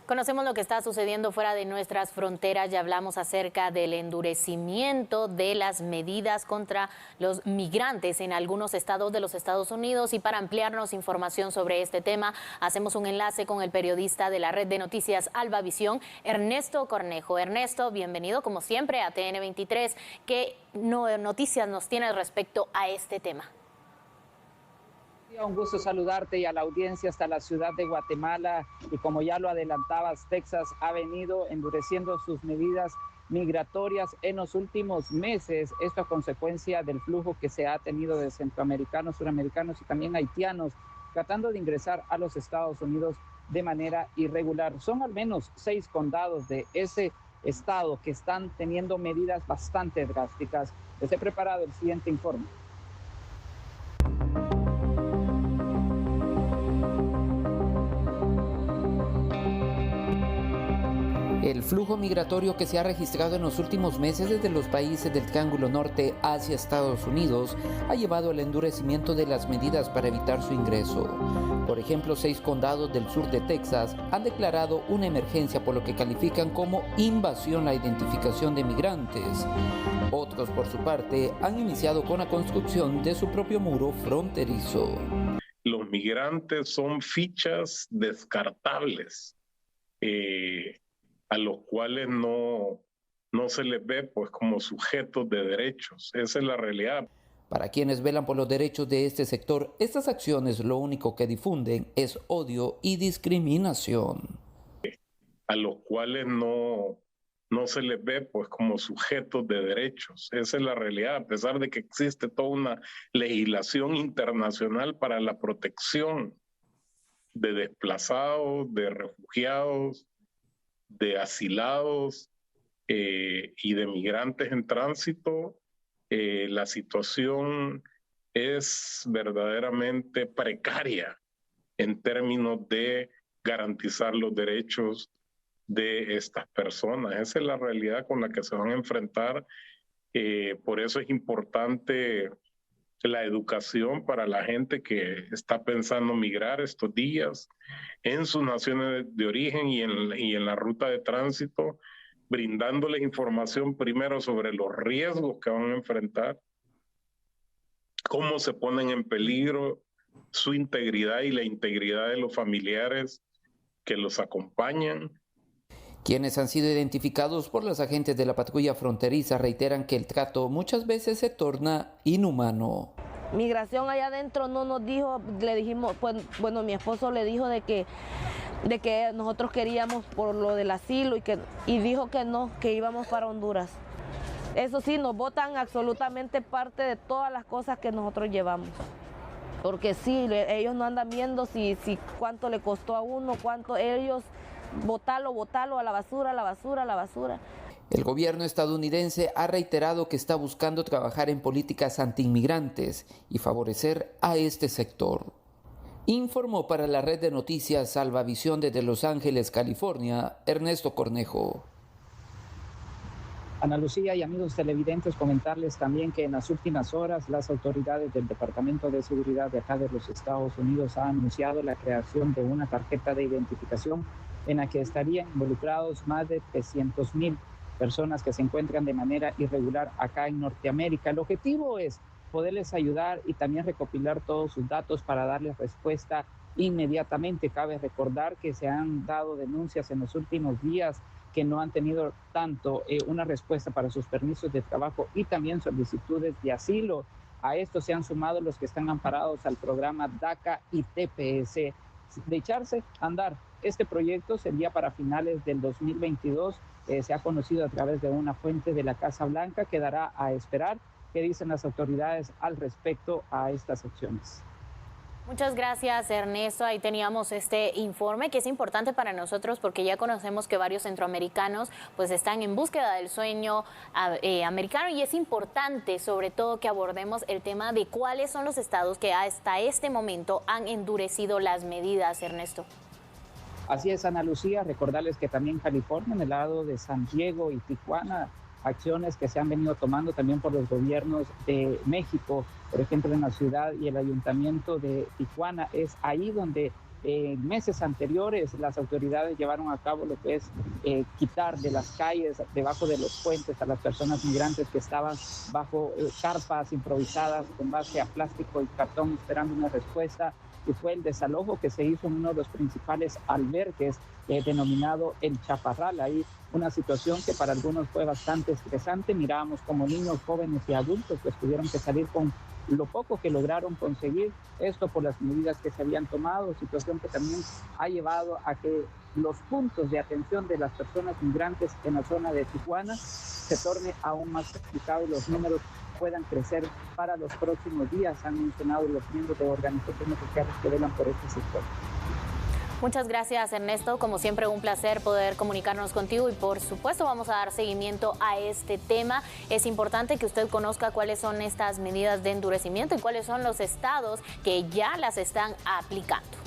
Conocemos lo que está sucediendo fuera de nuestras fronteras. Ya hablamos acerca del endurecimiento de las medidas contra los migrantes en algunos estados de los Estados Unidos. Y para ampliarnos información sobre este tema, hacemos un enlace con el periodista de la red de noticias Albavisión, Ernesto Cornejo. Ernesto, bienvenido como siempre a TN23. ¿Qué noticias nos tienes respecto a este tema? Un gusto saludarte y a la audiencia hasta la ciudad de Guatemala, y como ya lo adelantabas, Texas ha venido endureciendo sus medidas migratorias en los últimos meses, esto a consecuencia del flujo que se ha tenido de centroamericanos, suramericanos y también haitianos tratando de ingresar a los Estados Unidos de manera irregular. Son al menos 6 condados de ese estado que están teniendo medidas bastante drásticas. Les he preparado el siguiente informe. El flujo migratorio que se ha registrado en los últimos meses desde los países del Triángulo Norte hacia Estados Unidos ha llevado al endurecimiento de las medidas para evitar su ingreso. Por ejemplo, 6 condados del sur de Texas han declarado una emergencia por lo que califican como invasión la identificación de migrantes. Otros, por su parte, han iniciado con la construcción de su propio muro fronterizo. Los migrantes son fichas descartables. A los cuales no se les ve pues como sujetos de derechos. Esa es la realidad. Para quienes velan por los derechos de este sector, estas acciones lo único que difunden es odio y discriminación. A los cuales no se les ve pues como sujetos de derechos. Esa es la realidad, a pesar de que existe toda una legislación internacional para la protección de desplazados, de refugiados, de asilados y de migrantes en tránsito. La situación es verdaderamente precaria en términos de garantizar los derechos de estas personas. Esa es la realidad con la que se van a enfrentar. Por eso es importante la educación para la gente que está pensando migrar estos días en sus naciones de origen y en la ruta de tránsito, brindándoles información primero sobre los riesgos que van a enfrentar, cómo se ponen en peligro su integridad y la integridad de los familiares que los acompañan. Quienes han sido identificados por los agentes de la patrulla fronteriza reiteran que el trato muchas veces se torna inhumano. Migración allá adentro no nos dijo, le dijimos, pues, bueno, mi esposo le dijo de que nosotros queríamos por lo del asilo y dijo que no, que íbamos para Honduras. Eso sí, nos botan absolutamente parte de todas las cosas que nosotros llevamos. Porque sí, ellos no andan viendo si cuánto le costó a uno, cuánto ellos... Botalo a la basura, a la basura, a la basura. El gobierno estadounidense ha reiterado que está buscando trabajar en políticas antiinmigrantes y favorecer a este sector. Informó para la red de noticias Albavisión desde Los Ángeles, California, Ernesto Cornejo. Ana Lucía y amigos televidentes, comentarles también que en las últimas horas las autoridades del Departamento de Seguridad de acá de los Estados Unidos han anunciado la creación de una tarjeta de identificación en la que estarían involucrados más de 300,000 personas que se encuentran de manera irregular acá en Norteamérica. El objetivo es poderles ayudar y también recopilar todos sus datos para darles respuesta inmediatamente. Cabe recordar que se han dado denuncias en los últimos días que no han tenido tanto una respuesta para sus permisos de trabajo y también solicitudes de asilo. A esto se han sumado los que están amparados al programa DACA y TPS. De echarse a andar, este proyecto sería para finales del 2022. Se ha conocido a través de una fuente de la Casa Blanca. Quedará a esperar qué dicen las autoridades al respecto a estas acciones. Muchas gracias, Ernesto. Ahí teníamos este informe que es importante para nosotros porque ya conocemos que varios centroamericanos pues están en búsqueda del sueño americano, y es importante sobre todo que abordemos el tema de cuáles son los estados que hasta este momento han endurecido las medidas, Ernesto. Así es, Ana Lucía, recordarles que también California, en el lado de San Diego y Tijuana, acciones que se han venido tomando también por los gobiernos de México, por ejemplo en la ciudad y el ayuntamiento de Tijuana, es ahí donde meses anteriores las autoridades llevaron a cabo lo que es quitar de las calles, debajo de los puentes, a las personas migrantes que estaban bajo carpas improvisadas con base a plástico y cartón esperando una respuesta, y fue el desalojo que se hizo en uno de los principales albergues denominado El Chaparral. Ahí una situación que para algunos fue bastante estresante. Mirábamos como niños, jóvenes y adultos pues tuvieron que salir con lo poco que lograron conseguir, esto por las medidas que se habían tomado, situación que también ha llevado a que los puntos de atención de las personas migrantes en la zona de Tijuana se torne aún más complicado y los números puedan crecer para los próximos días, han mencionado los miembros de organizaciones sociales que velan por este sector. Muchas gracias, Ernesto. Como siempre, un placer poder comunicarnos contigo y, por supuesto, vamos a dar seguimiento a este tema. Es importante que usted conozca cuáles son estas medidas de endurecimiento y cuáles son los estados que ya las están aplicando.